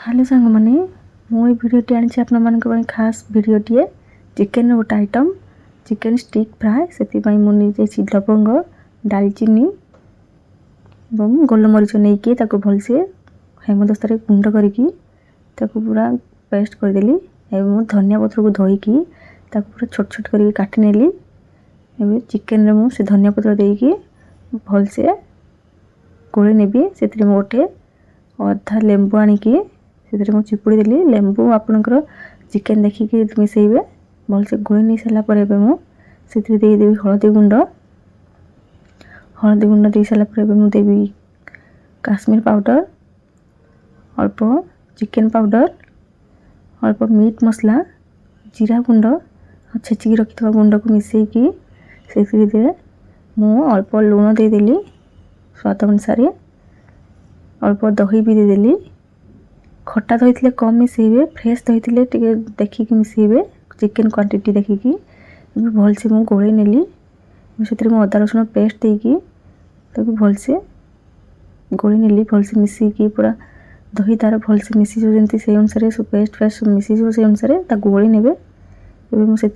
hello सांग मैंने मुझे भिडटी आनी आपण मान खास भिडटे चिकेन गोटे आइटम चिकेन स्टिक फ्राए से मुझे लवंग डालचीनी और गोलमरीच नहीं भलसे हेमदस्तार गुंड करके पूरा पेस्ट करदेली और धनिया पत्र को धोईकी पूरा छोट छोट कर काटिनेली चिकेन से धनिया पत्र देकी भलसे गोली नेबी से गोटे अधा लेंबू आनिकी से चिपुड़ी देली लेंबू आपणकर चिकेन देखिए मिसेबे भलसे गोली नहीं सारापर मुझे देदेवी हलदी गुंड दे सारापर देवी काश्मीर पाउडर अल्प चिकेन पाउडर अल्प मीट मसला जीरा गुंड छेचिकी रखि गुंड को मिसेकी से मु अल्प लुण देदेली स्वाद अनुसार अल्प दही भी देदेली खट्टा दही थे कम मिसेबे फ्रेश दही थे टे देखिकी मिसेबे चिकेन क्वांटिटी देखिकी भलसे मु गोली नेली से अदा रसुण पेस्ट देकी भलसे गोली नेली भलसे मिसेकी पूरा दही तार भलसे मिसी जमी से अनुसार सब पेस्ट फेस्ट मिसी से अनुसार गोली नेबे मुझे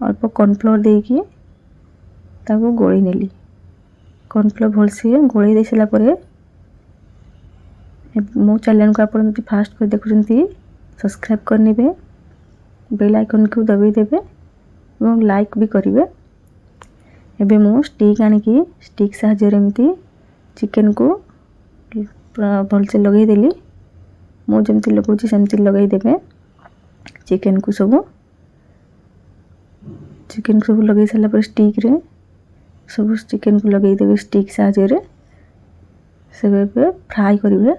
अल्प कॉर्नफ्लोर देकी गोली नेली कॉर्नफ्लोर भलसे गोली दे सारापर मो चैनल को आप फास्ट कर देखुं सब्सक्राइब करने बेल आइकन को दबाई देवे और लाइक भी करेंगे एबे मो स्टिक आनिकी स्टिक साहाय्य चिकेन को भलसे लगेदेली मो जमती लगुची सेमती लगेदेवे चिकेन को सब लगे सारापर स्टिक रे सब चिकेन को लगेदेवे स्टिक साहाय्य से फ्राए करेंगे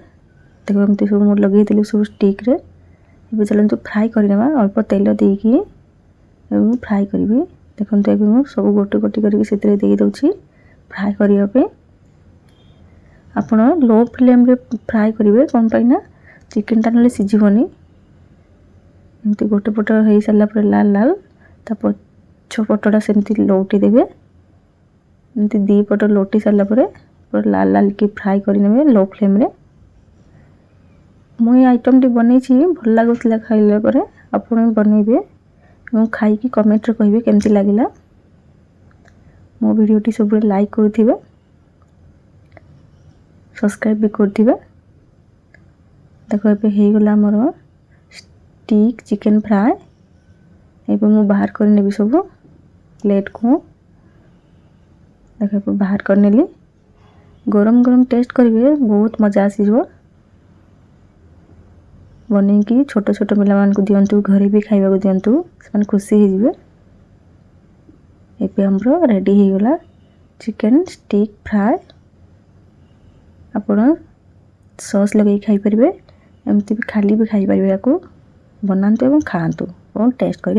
देखो एमती सब मुझे लगेदेली सब स्टिक रे ये चलते फ्राए करवा अल्प तेल देकी फ्राए करी देखो मुझे सब गोटे गोटे करके दौची फ्राए करने आपण लो फ्लेम रे फ्राए करेंगे कौन पाइना चिकेन टा ना सीझबनी एमती गोटे पट हो सारापर लाल लाल पछ पटटा सेमती लौटी देवे एमती दी पट लौटी सारापर पूरा लाल लाल की फ्राए करने लो फ्लेम रे मुझे आइटम टी बनई भल लगुला खाइला पर आपण बनइबे और खाई कमेंट रे कहिबे केमती लागिला मो वीडियो टी सब लाइक करुथिबे सब्सक्राइब भी करुथिबे देखो एबे हे गला हमर स्टिक चिकेन फ्राए एबे मु बाहर कर नेबी सब प्लेट को देखो बाहर कर नेली गरम गरम टेस्ट करेंगे बहुत मजा आसीजो बनईकी छोट छोट पिला मानकु दियंतु घरे भी खाइबा को दियंतु से खुशी हो जिवे एबे हमरो रेडी हो गला चिकेन स्टिक फ्राए आपण सॉस लगे खाई परिबे एमती भी खाली भी खाई परिबे याकू बनांतु एवं खांतु और टेस्ट करके